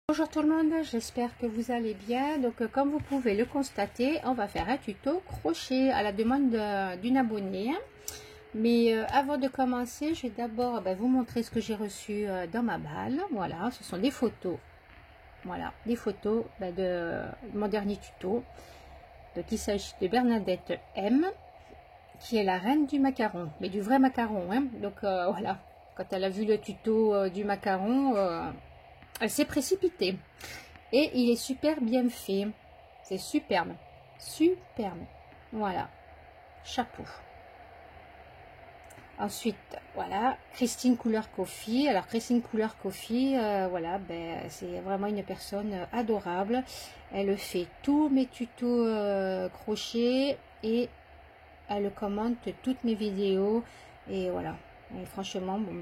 Bonjour tout le monde, j'espère que vous allez bien. Donc comme vous pouvez le constater, on va faire un tuto crochet à la demande d'une abonnée. Mais avant de commencer, je vais d'abord vous montrer ce que j'ai reçu dans ma balle. Voilà, ce sont des photos. Voilà, des photos de mon dernier tuto. Donc il s'agit de Bernadette M, qui est la reine du macaron, mais du vrai macaron. Hein. Donc voilà, quand elle a vu le tuto du macaron, elle s'est précipitée. Et il est super bien fait. C'est superbe. Superbe. Voilà. Chapeau. Ensuite, voilà. Christine Couleur Coffee. Alors, Christine Couleur Coffee, voilà, c'est vraiment une personne adorable. Elle fait tous mes tutos crochet et elle commente toutes mes vidéos. Et voilà. Et franchement, bon,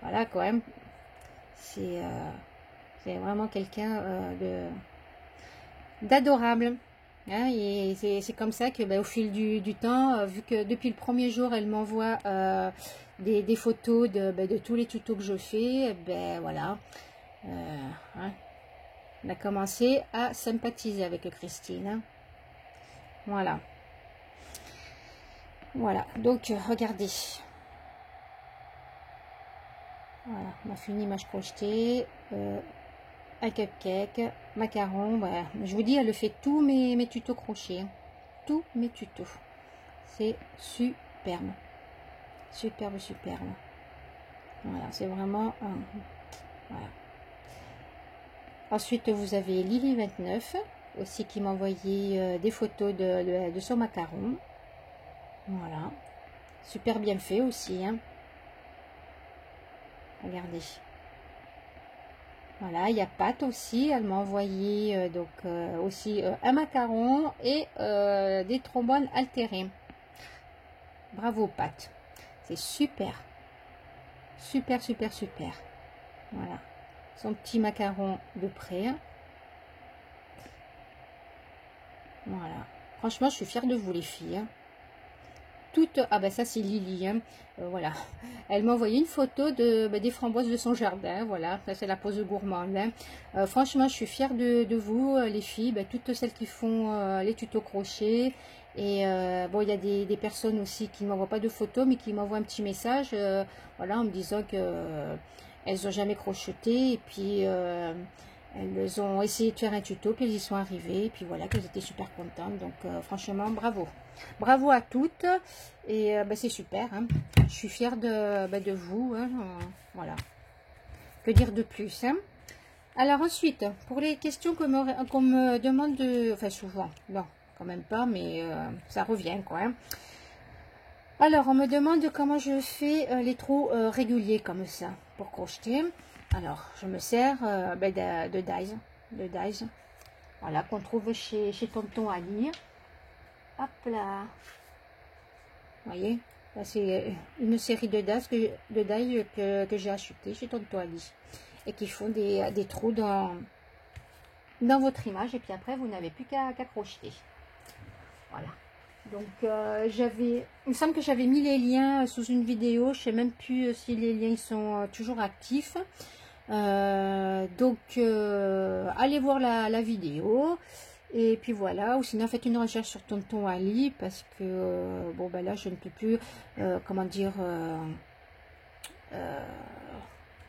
voilà, quand même. C'est vraiment quelqu'un d'adorable. Hein, et c'est comme ça que au fil du temps, vu que depuis le premier jour, elle m'envoie des photos de tous les tutos que je fais, voilà. Hein, on a commencé à sympathiser avec Christine. Hein. Voilà. Voilà, donc regardez. Voilà, on a fait une image crochetée. Un cupcake, macaron, voilà. Je vous dis, elle fait tous mes tutos crochet, hein. Tous mes tutos. C'est superbe. Superbe, superbe. Voilà, c'est vraiment... voilà. Ensuite, vous avez Lily29, aussi qui m'a envoyé des photos de son macaron. Voilà. Super bien fait aussi, hein. Regardez. Voilà, il y a Pat aussi, elle m'a envoyé aussi un macaron et des trombones altérés. Bravo Pat, c'est super, super, super, super. Voilà, son petit macaron de près. Voilà, franchement, je suis fière de vous les filles. Hein. Toutes, ah ben ça c'est Lily, hein. Voilà, elle m'a envoyé une photo des framboises de son jardin, voilà, ça c'est la pose gourmande, hein. Franchement je suis fière de vous les filles, toutes celles qui font les tutos crochet, et bon il y a des personnes aussi qui ne m'envoient pas de photos mais qui m'envoient un petit message, voilà, en me disant que elles n'ont jamais crocheté, et puis elles ont essayé de faire un tuto, puis elles y sont arrivées, et puis voilà, qu'elles étaient super contentes. Donc franchement, bravo. Bravo à toutes. Et c'est super. Hein. Je suis fière de vous. Hein. Voilà. Que dire de plus, hein. Alors ensuite, pour les questions qu'on me demande de... Enfin souvent, non, quand même pas, mais ça revient quoi. Hein. Alors, on me demande comment je fais les trous réguliers comme ça, pour crocheter. Alors, je me sers de dies, voilà, qu'on trouve chez Tonton Ali. Hop là, vous voyez, c'est une série de dies que j'ai acheté chez Tonton Ali et qui font des trous dans votre image, et puis après, vous n'avez plus qu'à crocheter. Voilà. Donc, il me semble que j'avais mis les liens sous une vidéo. Je sais même plus si les liens sont toujours actifs. Allez voir la vidéo. Et puis voilà. Ou sinon, faites une recherche sur Tonton Ali. Parce que, là, je ne peux plus, comment dire...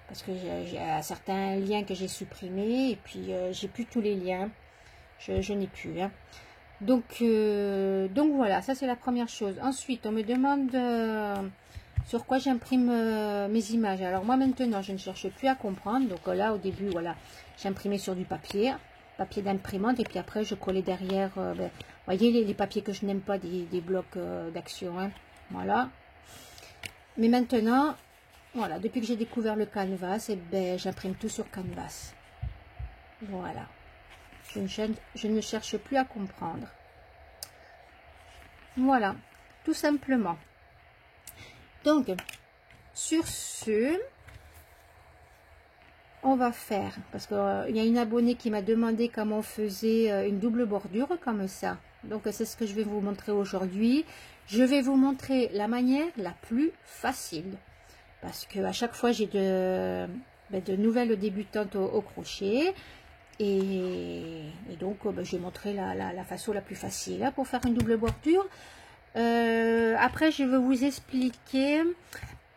parce que j'ai certains liens que j'ai supprimés. Et puis, j'ai plus tous les liens. Je n'ai plus, hein. Donc voilà, ça c'est la première chose. Ensuite, on me demande sur quoi j'imprime mes images. Alors moi maintenant, je ne cherche plus à comprendre. Donc là, au début, voilà, j'imprimais sur du papier d'imprimante. Et puis après, je collais derrière, voyez, les papiers que je n'aime pas, des blocs d'action. Hein, voilà. Mais maintenant, voilà, depuis que j'ai découvert le canvas, j'imprime tout sur canvas. Voilà. Je ne cherche plus à comprendre. Voilà, tout simplement. Donc, sur ce, on va faire, parce qu'il y a une abonnée qui m'a demandé comment on faisait une double bordure comme ça. Donc, c'est ce que je vais vous montrer aujourd'hui. Je vais vous montrer la manière la plus facile. Parce que à chaque fois, j'ai de nouvelles débutantes au crochet. Et donc, je vais montrer la façon la plus facile hein, pour faire une double bordure. Après, je vais vous expliquer,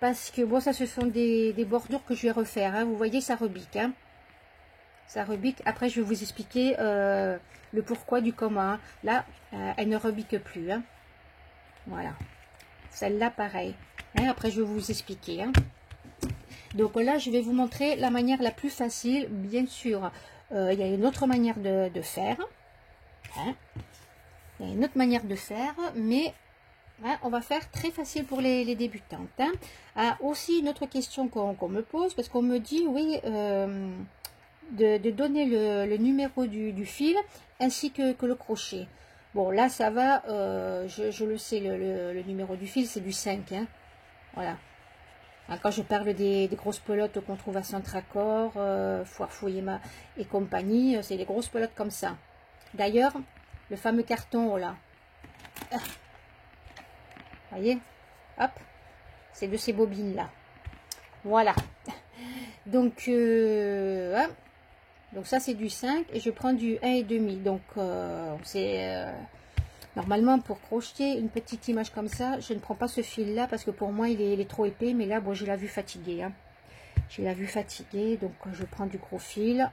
parce que bon, ça, ce sont des bordures que je vais refaire. Hein. Vous voyez, ça rebique. Hein. Ça rebique. Après, je vais vous expliquer le pourquoi du comment. Hein. Là, elle ne rebique plus. Hein. Voilà. Celle-là, pareil. Hein. Après, je vais vous expliquer. Hein. Donc là, je vais vous montrer la manière la plus facile. Bien sûr, il y a une autre manière de faire. Hein. Il y a une autre manière de faire, mais hein, on va faire très facile pour les débutantes. Hein. Ah, aussi, une autre question qu'on me pose, parce qu'on me dit, oui, de donner le numéro du fil, ainsi que le crochet. Bon, là, ça va, je le sais, le numéro du fil, c'est du 5. Hein. Voilà. Quand je parle des grosses pelotes qu'on trouve à Centracor, Foire Fouillema et compagnie, c'est des grosses pelotes comme ça. D'ailleurs, le fameux carton, oh là. Voyez, hop, c'est de ces bobines là. Voilà. Donc, hein, donc ça c'est du 5 et je prends du 1,5. Donc, c'est normalement pour crocheter une petite image comme ça, je ne prends pas ce fil là parce que pour moi il est trop épais. Mais là, bon, j'ai la vue fatiguée. Hein. J'ai la vue fatiguée, donc je prends du gros fil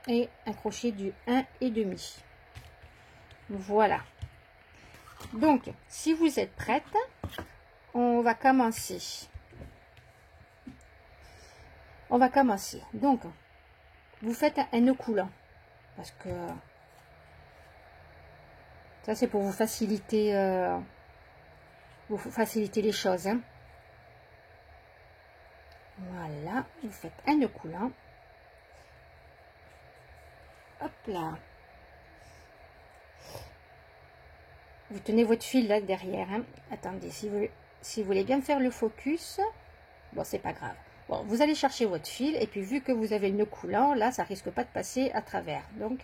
et un crochet du 1,5. Voilà. Donc, si vous êtes prête, on va commencer. On va commencer. Donc, vous faites un nœud coulant. Parce que ça, c'est pour vous faciliter les choses. Hein. Voilà. Vous faites un nœud coulant. Hop là. Vous tenez votre fil là derrière. Hein. Attendez, si vous voulez bien faire le focus, bon, c'est pas grave. Bon, vous allez chercher votre fil et puis vu que vous avez le nœud coulant, là, ça risque pas de passer à travers. Donc,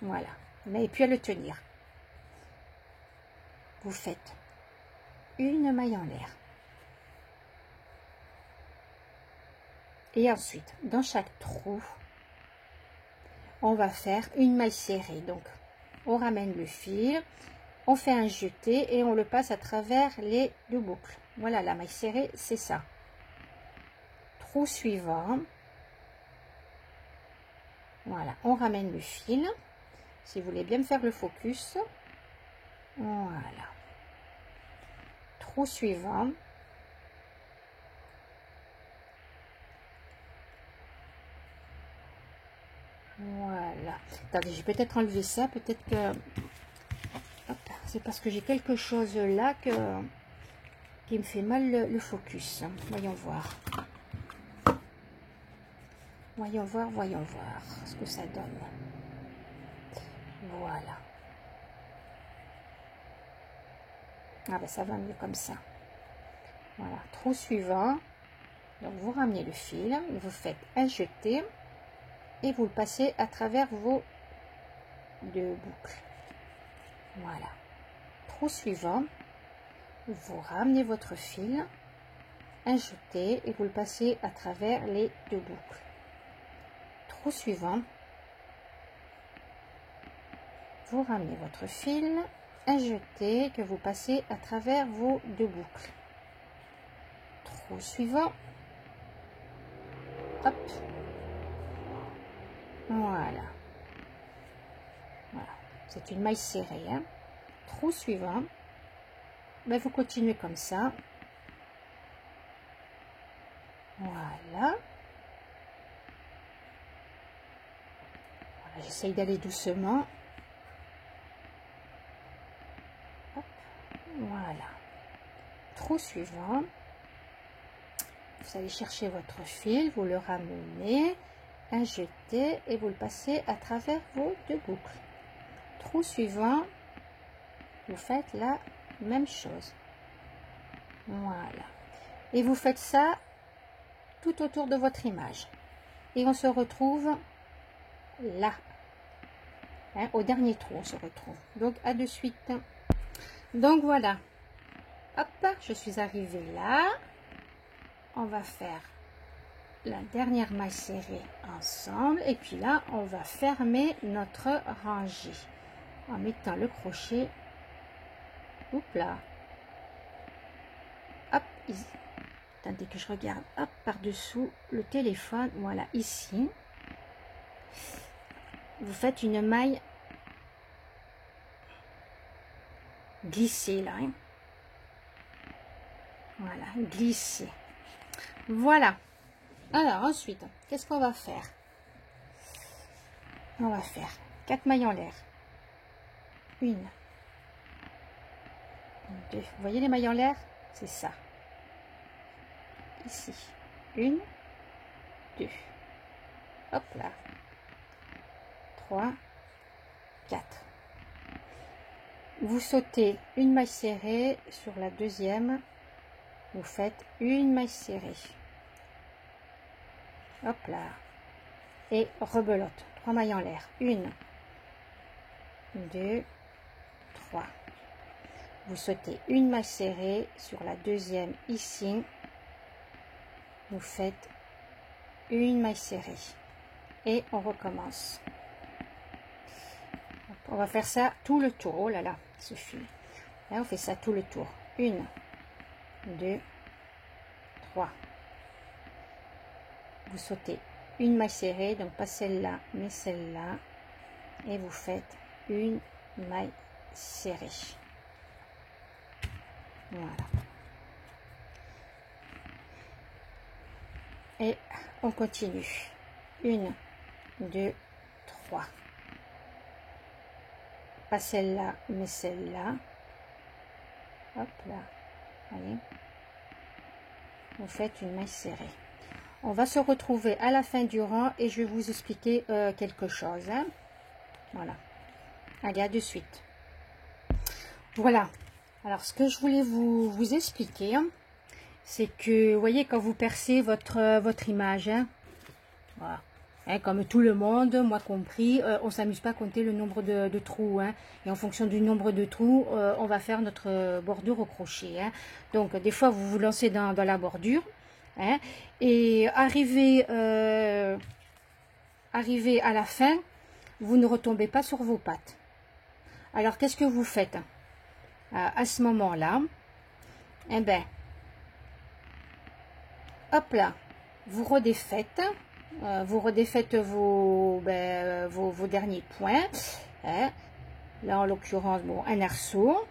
voilà. Vous n'avez plus à le tenir. Vous faites une maille en l'air. Et ensuite, dans chaque trou, on va faire une maille serrée. Donc, on ramène le fil. On fait un jeté et on le passe à travers les deux boucles. Voilà, la maille serrée, c'est ça. Trou suivant. Voilà, on ramène le fil. Si vous voulez bien me faire le focus. Voilà. Trou suivant. Voilà. Attendez, j'ai peut-être enlevé ça. Peut-être que... c'est parce que j'ai quelque chose là qui me fait mal le focus. Voyons voir. Voyons voir ce que ça donne. Voilà. Ah ben ça va mieux comme ça. Voilà. Trou suivant. Donc vous ramenez le fil, vous faites un jeté et vous le passez à travers vos deux boucles. Voilà. Trou suivant. Vous ramenez votre fil, un jeté et vous le passez à travers les deux boucles. Trou suivant. Vous ramenez votre fil, un jeté que vous passez à travers vos deux boucles. Trou suivant. Hop. Voilà. Voilà. C'est une maille serrée. Hein. Trou suivant. Ben, vous continuez comme ça. Voilà. Voilà, j'essaye d'aller doucement. Hop. Voilà. Trou suivant. Vous allez chercher votre fil, vous le ramenez, un jeté et vous le passez à travers vos deux boucles. Trou suivant. Vous faites la même chose. Voilà. Et vous faites ça tout autour de votre image. Et on se retrouve là. Hein, au dernier trou, on se retrouve. Donc, à de suite. Donc, voilà. Hop, je suis arrivée là. On va faire la dernière maille serrée ensemble et puis là on va fermer notre rangée en mettant le crochet, hop là, hop, ici. Attendez que je regarde, hop, par dessous le téléphone, voilà, ici vous faites une maille glissée là, hein. Voilà, glissée, voilà. Alors ensuite, qu'est-ce qu'on va faire? On va faire 4 mailles en l'air. 1, 2. Vous voyez les mailles en l'air? C'est ça. Ici. 1, 2. Hop là. 3, 4. Vous sautez une maille serrée sur la deuxième. Vous faites une maille serrée. Hop là. Et rebelote. 3 mailles en l'air. 1, 2, 3. Vous sautez une maille serrée sur la deuxième ici. Vous faites une maille serrée. Et on recommence. On va faire ça tout le tour. Oh là là, ce fil. Là, on fait ça tout le tour. 1, 2, 3. Vous sautez une maille serrée, donc pas celle-là, mais celle-là. Et vous faites une maille serrée. Voilà. Et on continue. 1, 2, 3. Pas celle-là, mais celle-là. Hop là. Voyez. Vous faites une maille serrée. On va se retrouver à la fin du rang et je vais vous expliquer quelque chose. Hein. Voilà. Allez, à de suite. Voilà. Alors, ce que je voulais vous expliquer, c'est que, vous voyez, quand vous percez votre image, hein, voilà. Hein, comme tout le monde, moi compris, on ne s'amuse pas à compter le nombre de trous. Hein, et en fonction du nombre de trous, on va faire notre bordure au crochet. Hein. Donc, des fois, vous vous lancez dans la bordure. Hein, et arrivé à la fin, vous ne retombez pas sur vos pattes. Alors, qu'est-ce que vous faites à ce moment-là? Eh ben, hop là, vous redéfaites vos derniers points. Hein. Là, en l'occurrence, bon, un arceau.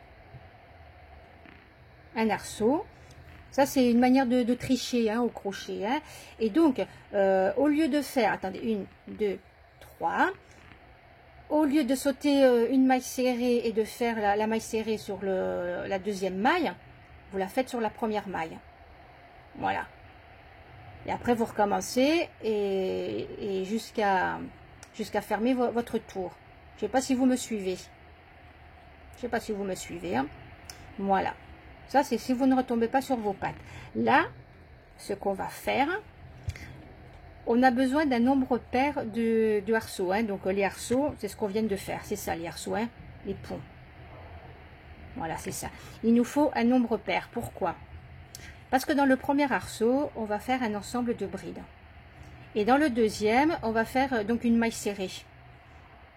Ça, c'est une manière de tricher hein, au crochet. Hein. Et donc, au lieu de faire, attendez, 1, 2, 3, au lieu de sauter une maille serrée et de faire la maille serrée sur la deuxième maille, vous la faites sur la première maille. Voilà. Et après, vous recommencez et jusqu'à fermer votre tour. Je ne sais pas si vous me suivez. Hein. Voilà. Ça, c'est si vous ne retombez pas sur vos pattes. Là, ce qu'on va faire, on a besoin d'un nombre pair de arceaux. Hein. Donc, les arceaux, c'est ce qu'on vient de faire. C'est ça, les arceaux, hein, les ponts. Voilà, c'est ça. Il nous faut un nombre pair. Pourquoi? Parce que dans le premier arceau, on va faire un ensemble de brides. Et dans le deuxième, on va faire donc une maille serrée.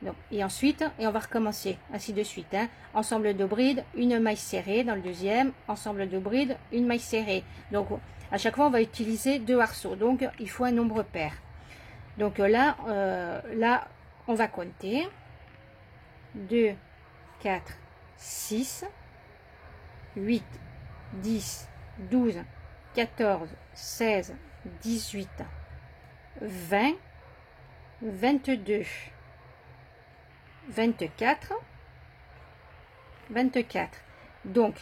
Donc, et ensuite, on va recommencer, ainsi de suite. Hein. Ensemble de brides, une maille serrée dans le deuxième. Ensemble de brides, une maille serrée. Donc, à chaque fois, on va utiliser 2 arceaux. Donc, il faut un nombre pair. Donc là, on va compter. 2, 4, 6, 8, 10, 12, 14, 16, 18, 20, 22, 24, 24. Donc,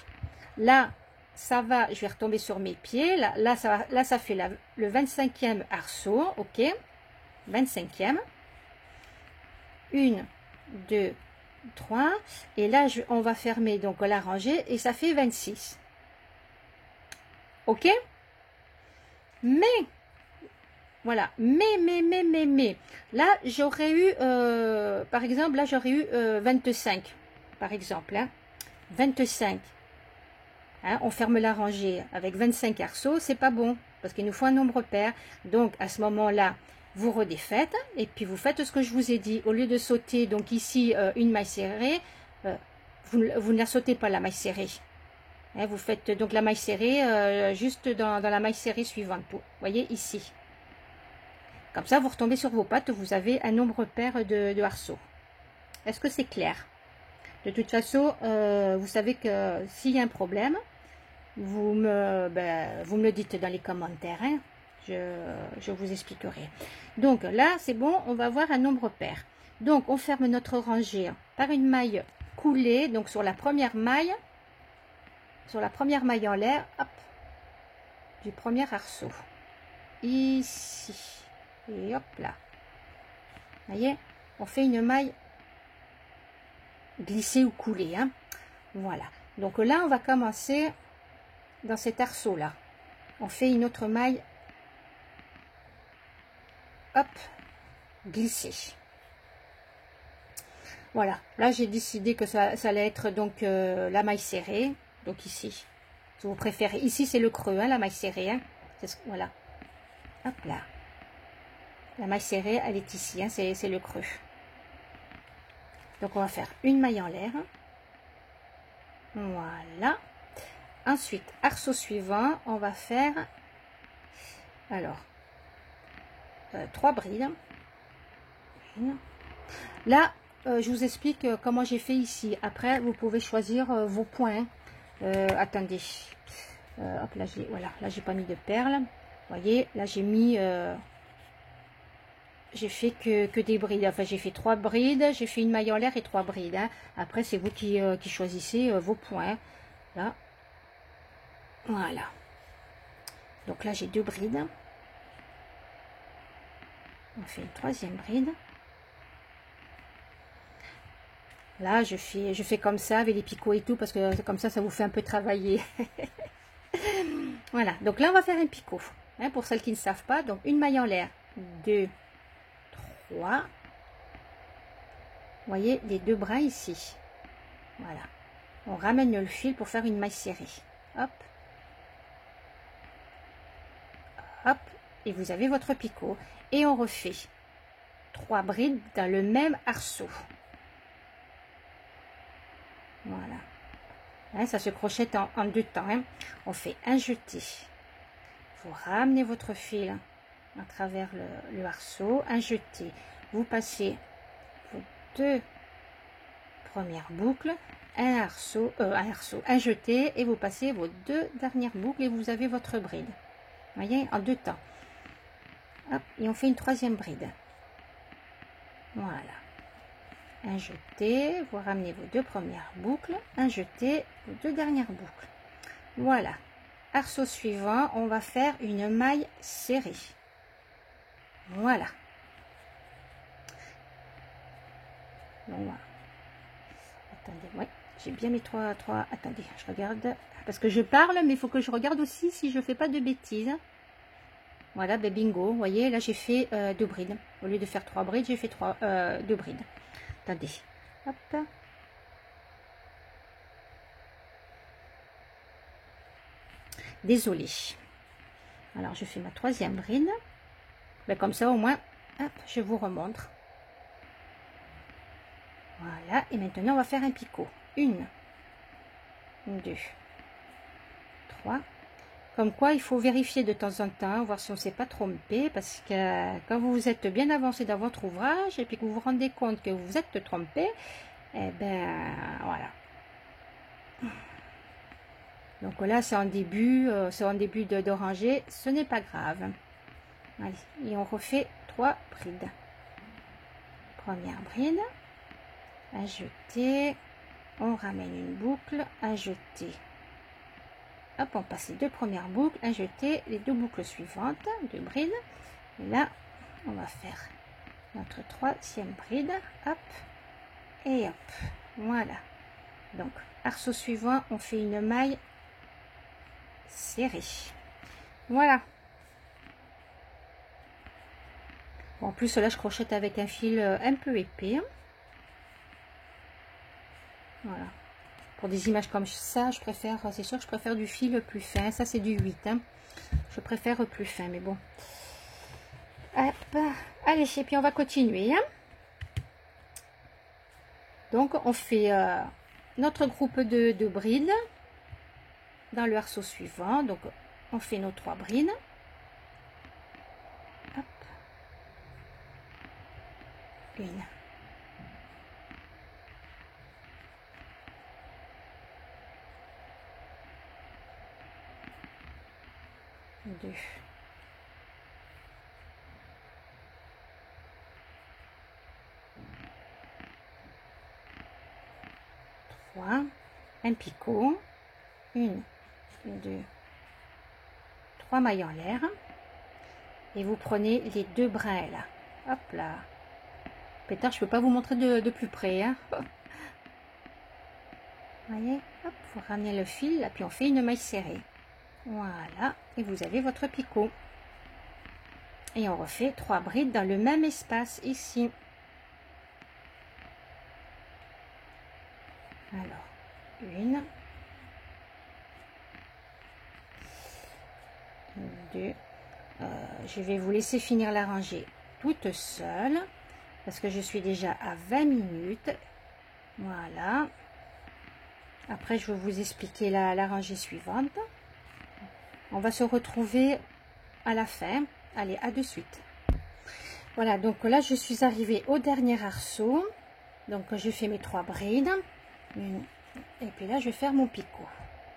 là, ça va, je vais retomber sur mes pieds. Là, ça fait le 25e arceau, ok? 25e. 1, 2, 3. Et là, on va fermer donc la rangée et ça fait 26. Ok? Mais, voilà. Mais. Là, j'aurais eu, par exemple, là, j'aurais eu 25. Par exemple, hein, 25. Hein, on ferme la rangée avec 25 arceaux, c'est pas bon. parce qu'il nous faut un nombre pair. Donc à ce moment-là, vous redéfaites et puis vous faites ce que je vous ai dit. Au lieu de sauter donc ici une maille serrée, vous ne la sautez pas la maille serrée. Hein, vous faites donc la maille serrée juste dans la maille serrée suivante. Vous voyez ici. Comme ça, vous retombez sur vos pattes, vous avez un nombre pair de arceaux. Est-ce que c'est clair? De toute façon, vous savez que s'il y a un problème, vous me le dites dans les commentaires. Hein. Je vous expliquerai. Donc là, c'est bon, on va avoir un nombre pair. Donc, on ferme notre rangée par une maille coulée, donc sur la première maille en l'air, hop, du premier arceau. Ici. Et hop là. Vous voyez, on fait une maille glissée ou coulée. Hein. Voilà. Donc là, on va commencer dans cet arceau là. On fait une autre maille. Hop, glissée. Voilà. Là, j'ai décidé que ça allait être donc la maille serrée. Donc ici, si vous préférez. Ici, c'est le creux, hein, la maille serrée. Hein. Voilà. Hop là. La maille serrée, elle est ici, hein, c'est le creux. Donc, on va faire une maille en l'air. Voilà. Ensuite, arceau suivant, on va faire, alors, 3 brides. Là, je vous explique comment j'ai fait ici. Après, vous pouvez choisir vos points. Attendez. Hop, là, voilà, là, j'ai pas mis de perles. Vous voyez, là, j'ai mis... j'ai fait que des brides, enfin j'ai fait 3 brides, j'ai fait une maille en l'air et 3 brides. Hein. Après c'est vous qui choisissez vos points. Là, voilà. Donc là j'ai 2 brides. On fait une 3e bride. Là je fais comme ça avec les picots et tout parce que comme ça vous fait un peu travailler. Voilà. Donc là on va faire un picot. Hein, pour celles qui ne savent pas, donc une maille en l'air, 2, 3. Vous voyez les 2 bras ici. Voilà. On ramène le fil pour faire une maille serrée. Hop. Hop. Et vous avez votre picot. Et on refait 3 brides dans le même arceau. Voilà. Hein, ça se crochette en 2 temps. Hein. On fait un jeté. Vous ramenez votre fil à travers le arceau. Un jeté. Vous passez vos 2 premières boucles, un jeté, et vous passez vos 2 dernières boucles et vous avez votre bride. Vous voyez, en 2 temps. Hop, et on fait une 3e bride. Voilà. Un jeté, vous ramenez vos 2 premières boucles, un jeté, vos 2 dernières boucles. Voilà. Arceau suivant, on va faire une maille serrée. Voilà. Donc, voilà. Attendez, ouais, j'ai bien mis 3. Attendez, je regarde. Parce que je parle, mais il faut que je regarde aussi si je fais pas de bêtises. Voilà, ben bingo. Vous voyez, là j'ai fait 2 brides. Au lieu de faire 3 brides, j'ai fait 2 brides. Attendez. Hop. Désolée. Alors, je fais ma 3e bride. Ben, comme ça, au moins, hop, je vous remontre. Voilà, et maintenant on va faire un picot. 1, 2, 3. Comme quoi, il faut vérifier de temps en temps, voir si on ne s'est pas trompé, parce que quand vous êtes bien avancé dans votre ouvrage et puis que vous vous rendez compte que vous vous êtes trompé, eh ben voilà. Donc là, c'est en début, de ranger, ce n'est pas grave. Allez, et on refait 3 brides. Première bride. Un jeté, on ramène une boucle, un jeté. Hop, on passe les 2 premières boucles, un jeté, les 2 boucles suivantes, 2 brides. Et là, on va faire notre 3e bride. Hop, et hop. Voilà. Donc, arceau suivant, on fait une maille serrée. Voilà. Bon, en plus, là, je crochette avec un fil un peu épais. Voilà. Pour des images comme ça, je préfère, c'est sûr que je préfère du fil plus fin. Ça, c'est du 8. Hein. Je préfère plus fin, mais bon. Hop. Allez, et puis on va continuer. Hein. Donc, on fait notre groupe de brides dans le arceau suivant. Donc, on fait nos 3 brides. Hop. Une. Deux. Trois. Un picot. Une, deux, 3 mailles en l'air. Et vous prenez les 2 brins là. Hop là. Pétard, je peux pas vous montrer de plus près. Hein. Vous voyez, hop, vous ramenez le fil, là, puis on fait une maille serrée. Voilà, et vous avez votre picot. Et on refait 3 brides dans le même espace ici. Alors, une, deux. Je vais vous laisser finir la rangée toute seule parce que je suis déjà à 20 minutes. Voilà. Après, je vais vous expliquer la rangée suivante. On va se retrouver à la fin. Allez, à de suite. Voilà, donc là, je suis arrivée au dernier arceau. Donc, je fais mes 3 brides. Et puis là, je vais faire mon picot.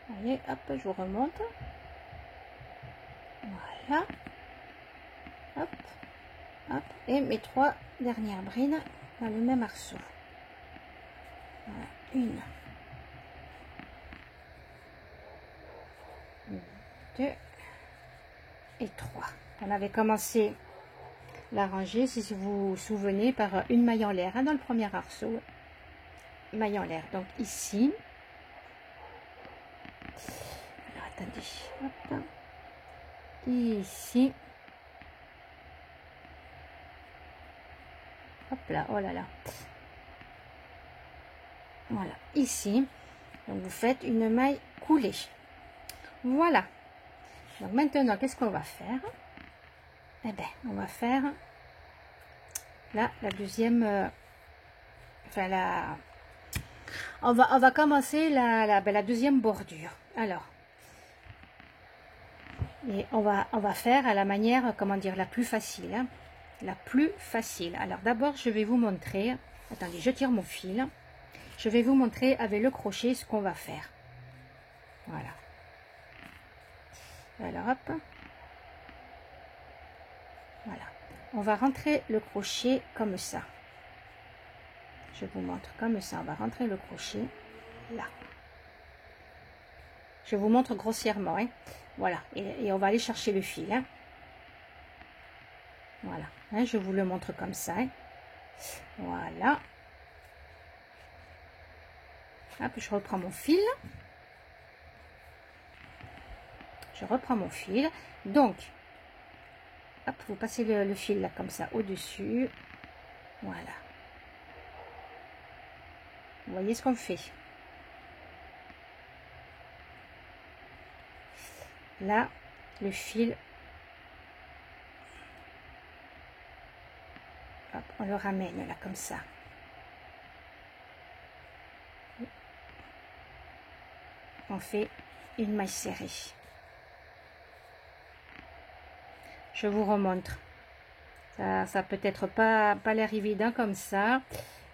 Vous voyez, hop, je vous remonte. Voilà. Hop, hop. Et mes 3 dernières brides dans le même arceau. Voilà, une. 2 et 3. On avait commencé la rangée, si vous vous souvenez, par une maille en l'air, hein, dans le premier arceau. Maille en l'air. Donc ici. Alors, attendez. Hop. Ici. Hop là. Oh là là. Voilà. Ici. Donc vous faites une maille coulée. Voilà. Donc maintenant, qu'est-ce qu'on va faire? Eh bien, on va faire là la deuxième, enfin on va commencer la deuxième bordure. Alors, et on va faire à la manière, comment dire, la plus facile, hein, la plus facile. Alors d'abord, je vais vous montrer. Attendez, je tire mon fil. Je vais vous montrer avec le crochet ce qu'on va faire. Voilà. Alors hop, voilà, on va rentrer le crochet comme ça. Je vous montre comme ça, on va rentrer le crochet là. Je vous montre grossièrement, hein. Voilà, et on va aller chercher le fil, hein. Voilà, hein, je vous le montre comme ça, hein. Voilà. Hop, je reprends mon fil. Je reprends mon fil. Donc, hop, vous passez le fil là comme ça au-dessus. Voilà. Vous voyez ce qu'on fait. Là, le fil, hop, on le ramène là comme ça. On fait une maille serrée. Je vous remontre. Ça peut être pas l'air évident comme ça.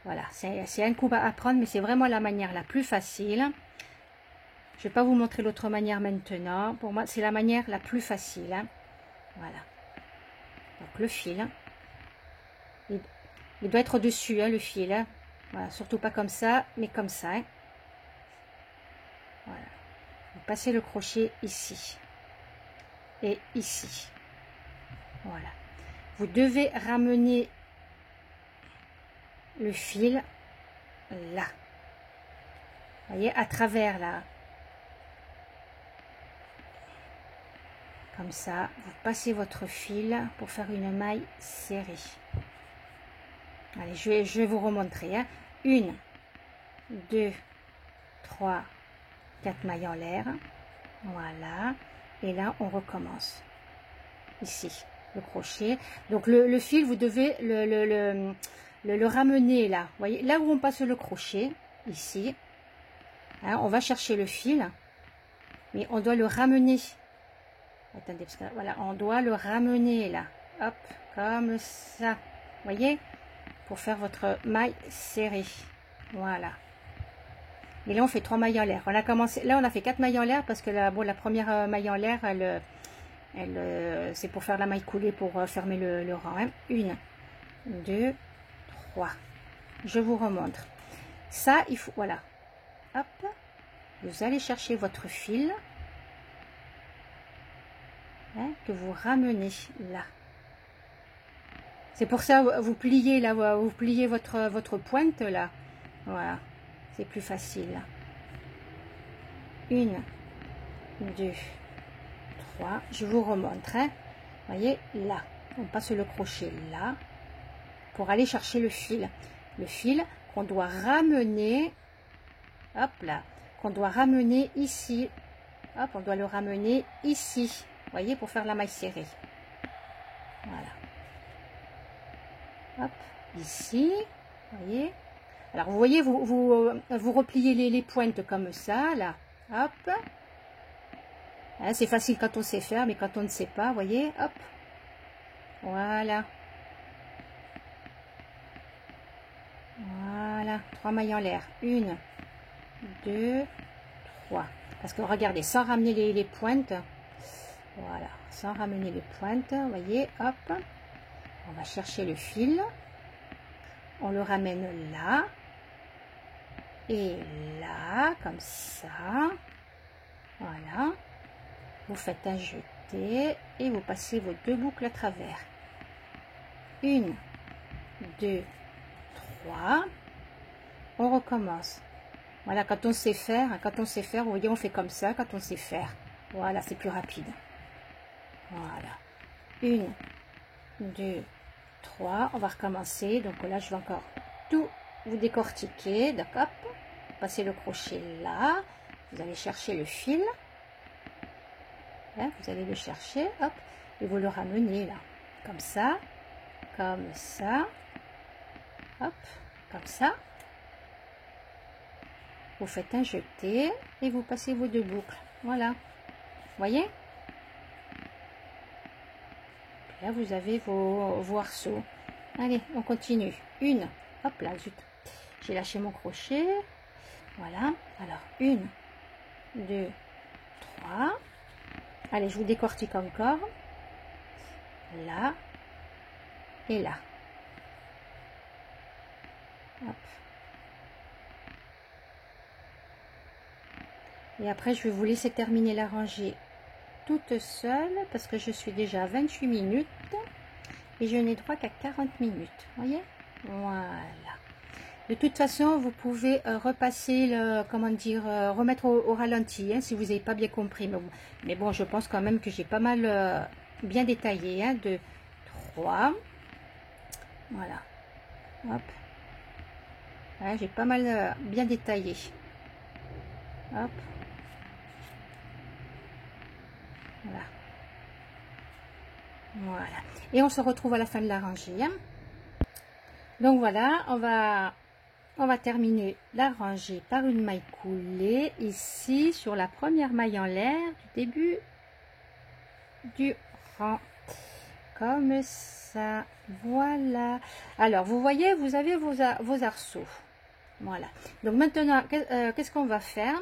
Voilà, c'est un coup à apprendre, mais c'est vraiment la manière la plus facile. Je vais pas vous montrer l'autre manière maintenant. Pour moi, c'est la manière la plus facile, hein. Voilà. Donc le fil, il doit être au-dessus, hein, le fil, hein. Voilà, surtout pas comme ça, mais comme ça, hein. Voilà. Vous passez le crochet ici et ici. Voilà. Vous devez ramener le fil là. Vous voyez, à travers là. Comme ça, vous passez votre fil pour faire une maille serrée. Allez, je vais vous remontrer, hein. 1, 2, 3, 4 mailles en l'air. Voilà. Et là, on recommence. ici, le crochet. Donc le fil, vous devez le ramener là. Vous voyez, là où on passe le crochet, ici. Hein, on va chercher le fil, mais on doit le ramener. Attendez, parce que voilà, on doit le ramener là. Hop, comme ça. Vous voyez, pour faire votre maille serrée. Voilà. Et là, on fait 3 mailles en l'air. On a commencé, là, on a fait 4 mailles en l'air parce que la première maille en l'air, c'est pour faire la maille coulée pour fermer le rang. Hein. 1, 2, 3. Je vous remontre. Ça, il faut, voilà. Hop. Vous allez chercher votre fil. Hein, que vous ramenez là. C'est pour ça vous pliez là, vous pliez votre pointe là. Voilà, c'est plus facile. 1, 2, 3. Je vous remontre. Hein. Voyez là, on passe le crochet là pour aller chercher le fil. Le fil qu'on doit ramener. Hop là, qu'on doit ramener ici. Hop, on doit le ramener ici. Voyez, pour faire la maille serrée. Voilà. Hop, ici, voyez. Alors, vous voyez, vous repliez les pointes comme ça, là. Hop. Hein, c'est facile quand on sait faire, mais quand on ne sait pas, voyez, hop. Voilà. Voilà, 3 mailles en l'air. 1, 2, 3. Parce que regardez, sans ramener les pointes, voilà, sans ramener les pointes, vous voyez, hop, on va chercher le fil, on le ramène là, et là, comme ça, voilà, vous faites un jeté, et vous passez vos 2 boucles à travers, 1, 2, 3, on recommence, voilà, quand on sait faire, vous voyez, on fait comme ça, quand on sait faire, voilà, c'est plus rapide. Voilà. 1, 2, 3. On va recommencer. Donc là, je vais encore tout vous décortiquer. Donc, hop. Passez le crochet là. Vous allez chercher le fil. Hein, vous allez le chercher. Hop. Et vous le ramenez là. Comme ça. Comme ça. Hop. Comme ça. Vous faites un jeté. Et vous passez vos 2 boucles. Voilà. Voyez? Là, vous avez vos arceaux. Allez, on continue. 1, hop là, zut. J'ai lâché mon crochet. Voilà. Alors, 1, 2, 3. Allez, je vous décortique encore. Là. Et là. Hop. Et après, je vais vous laisser terminer la rangée toute seule parce que je suis déjà à 28 minutes et je n'ai droit qu'à 40 minutes. Voyez, voilà. De toute façon, vous pouvez repasser le, comment dire, remettre au ralenti, hein, si vous n'avez pas bien compris. Mais bon, je pense quand même que j'ai pas mal bien détaillé. Hein, 2, 3. Voilà. Hop. Ouais, j'ai pas mal bien détaillé. Hop. Voilà. Voilà. Et on se retrouve à la fin de la rangée. Hein. Donc voilà, on va terminer la rangée par une maille coulée ici sur la première maille en l'air du début du rang. Comme ça. Voilà. Alors, vous voyez, vous avez vos arceaux. Voilà. Donc maintenant, qu'est-ce qu'on va faire?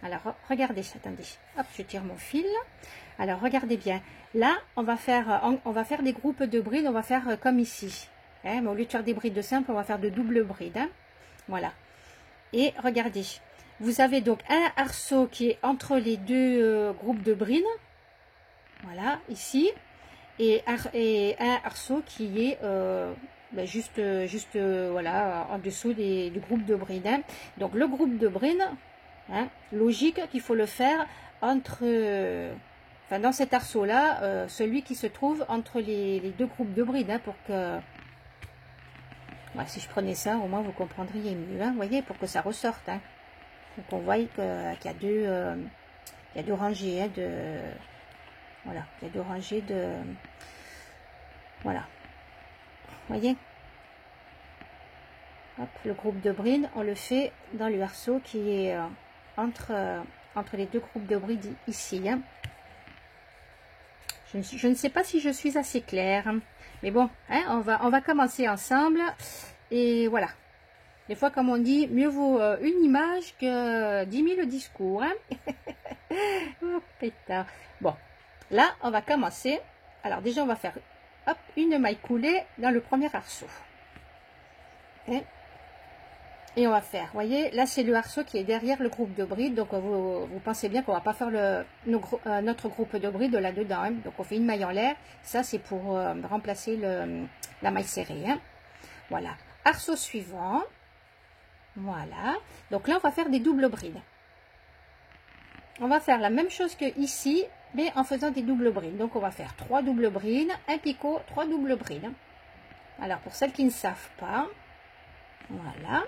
Alors, regardez, attendez. Hop, je tire mon fil. Alors, regardez bien. Là, on va faire des groupes de brides. On va faire comme ici. Hein, mais au lieu de faire des brides simples, on va faire de doubles brides. Hein. Voilà. Et regardez. Vous avez donc un arceau qui est entre les deux groupes de brides. Voilà, ici. Et un arceau qui est juste voilà, en dessous du groupe de brides. Hein. Donc, le groupe de brides, hein, logique qu'il faut le faire entre... Enfin, dans cet arceau-là, celui qui se trouve entre les 2 groupes de brides, hein, pour que... Ouais, si je prenais ça, au moins vous comprendriez mieux, hein, vous voyez, pour que ça ressorte. Hein. Donc on voit qu'il y a deux rangées hein, Voilà, il y a 2 rangées de... Voilà. Voyez? Hop, le groupe de brides, on le fait dans le arceau qui est entre les 2 groupes de brides ici. Hein. Je ne sais pas si je suis assez claire. Mais bon, hein, on va commencer ensemble. Et voilà. Des fois, comme on dit, mieux vaut une image que 10 000 discours. Hein. Oh, pétard. Bon, là, on va commencer. Alors déjà, on va faire hop, une maille coulée dans le premier arceau. Et on va faire, voyez, là, c'est le arceau qui est derrière le groupe de brides. Donc, vous pensez bien qu'on va pas faire notre groupe de brides là-dedans. Hein. Donc, on fait une maille en l'air. Ça, c'est pour remplacer la maille serrée. Hein. Voilà. Arceau suivant. Voilà. Donc là, on va faire des doubles brides. On va faire la même chose que ici, mais en faisant des doubles brides. Donc, on va faire 3 doubles brides, un picot, 3 doubles brides. Alors, pour celles qui ne savent pas, voilà.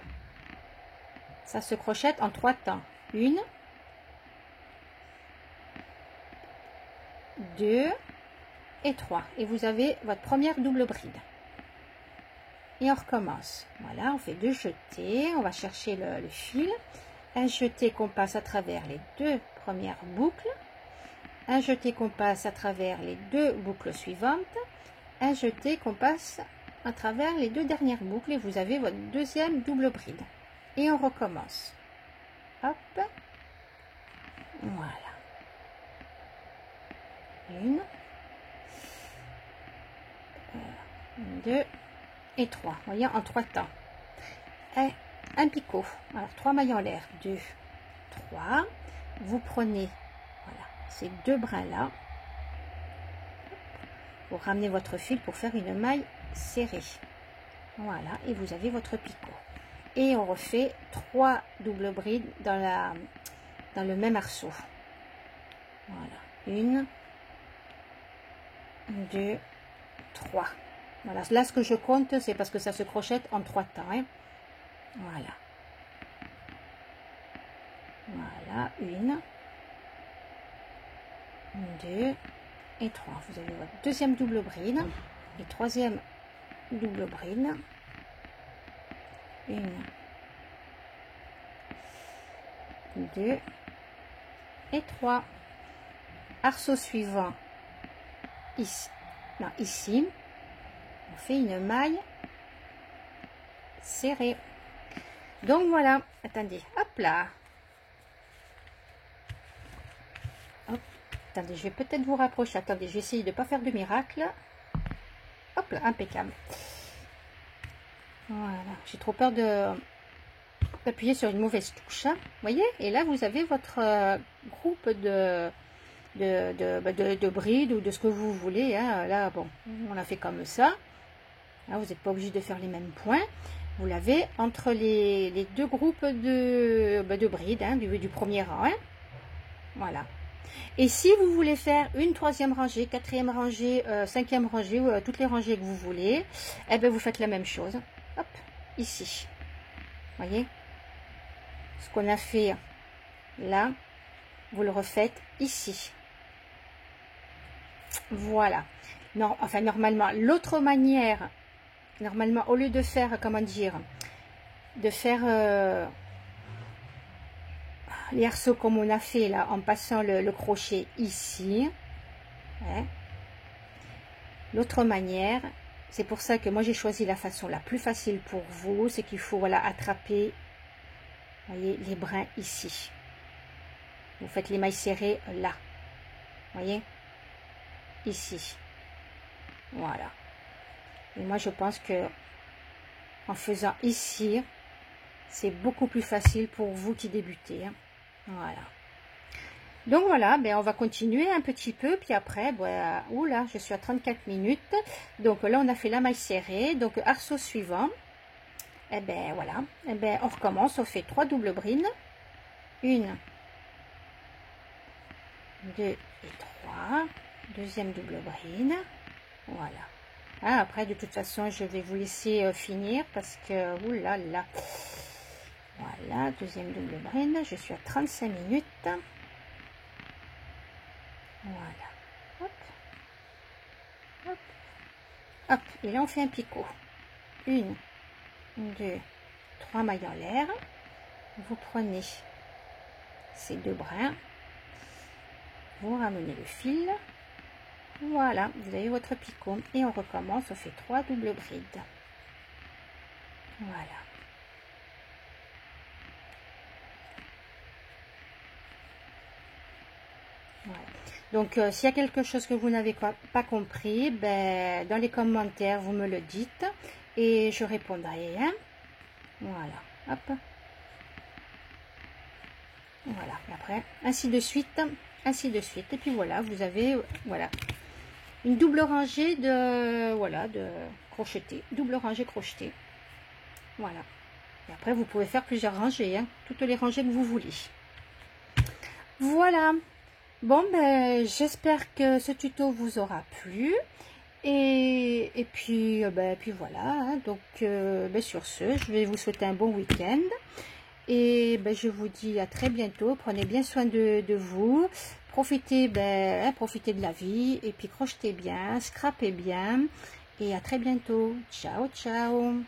Ça se crochette en 3 temps. 1, 2 et 3. Et vous avez votre première double bride. Et on recommence. Voilà, on fait 2 jetés. On va chercher le fil. Un jeté qu'on passe à travers les 2 premières boucles. Un jeté qu'on passe à travers les 2 boucles suivantes. Un jeté qu'on passe à travers les 2 dernières boucles. Et vous avez votre deuxième double bride. Et on recommence. Hop. Voilà. 1, 2 et 3. Vous voyez, en 3 temps. Un picot. Alors, 3 mailles en l'air. 2, 3. Vous prenez, voilà, ces 2 brins-là. Vous ramenez votre fil pour faire une maille serrée. Voilà. Et vous avez votre picot. Et on refait 3 doubles brides dans le même arceau. Voilà. 1, 2, 3. Voilà. Là, ce que je compte, c'est parce que ça se crochette en 3 temps. Hein. Voilà. Voilà. 1, 2 et 3. Vous avez votre deuxième double bride et troisième double bride. 1, 2 et 3. Arceau suivant. Ici. Non, ici. On fait une maille serrée. Donc voilà. Attendez. Hop là. Hop. Attendez, je vais peut-être vous rapprocher. Attendez, je vais essayer de ne pas faire de miracle. Hop là, impeccable. Voilà. J'ai trop peur d'appuyer sur une mauvaise touche. Hein. Vous voyez? Et là, vous avez votre groupe de brides ou de ce que vous voulez. Hein. Là, bon, on a fait comme ça. Là, vous n'êtes pas obligé de faire les mêmes points. Vous l'avez entre les 2 groupes de brides hein, du premier rang. Hein. Voilà. Et si vous voulez faire une 3e rangée, 4e rangée, 5e rangée, ou toutes les rangées que vous voulez, eh bien, vous faites la même chose. Hop, ici. Voyez? Ce qu'on a fait là, vous le refaites ici. Voilà. Non, enfin, normalement, l'autre manière, normalement, au lieu de faire, comment dire, de faire les arceaux comme on a fait là, en passant le crochet ici, hein. L'autre manière, c'est pour ça que moi j'ai choisi la façon la plus facile pour vous, c'est qu'il faut voilà attraper, voyez, les brins ici. Vous faites les mailles serrées là, voyez, ici. Voilà. Et moi je pense que en faisant ici, c'est beaucoup plus facile pour vous qui débutez. Hein. Voilà. Donc voilà, ben on va continuer un petit peu, puis après, ben, oula, je suis à 34 minutes. Donc là, on a fait la maille serrée. Donc arceau suivant, et ben voilà, et ben on recommence, on fait 3 doubles brides. 1, 2 et 3. Deuxième double bride. Voilà. Ah, après, de toute façon, je vais vous laisser finir parce que, oulala. Voilà, deuxième double bride. Je suis à 35 minutes. Voilà. Hop. Et là, on fait un picot. 1, 2, 3 mailles en l'air. Vous prenez ces 2 brins. Vous ramenez le fil. Voilà, vous avez votre picot. Et on recommence, on fait 3 doubles brides. Voilà. Voilà. Donc, s'il y a quelque chose que vous n'avez pas compris, ben, dans les commentaires, vous me le dites et je répondrai. Hein. Voilà, hop. Voilà, et après, ainsi de suite, ainsi de suite. Et puis voilà, vous avez, voilà, une double rangée de, voilà, de crocheté, double rangée crochetée. Voilà. Et après, vous pouvez faire plusieurs rangées, hein, toutes les rangées que vous voulez. Voilà. Bon, ben, j'espère que ce tuto vous aura plu. Et puis, puis voilà. Hein, donc, ben, sur ce, je vais vous souhaiter un bon week-end. Et ben, je vous dis à très bientôt. Prenez bien soin de vous. Profitez, profitez de la vie. Et puis, crochetez bien, scrapez bien. Et à très bientôt. Ciao, ciao.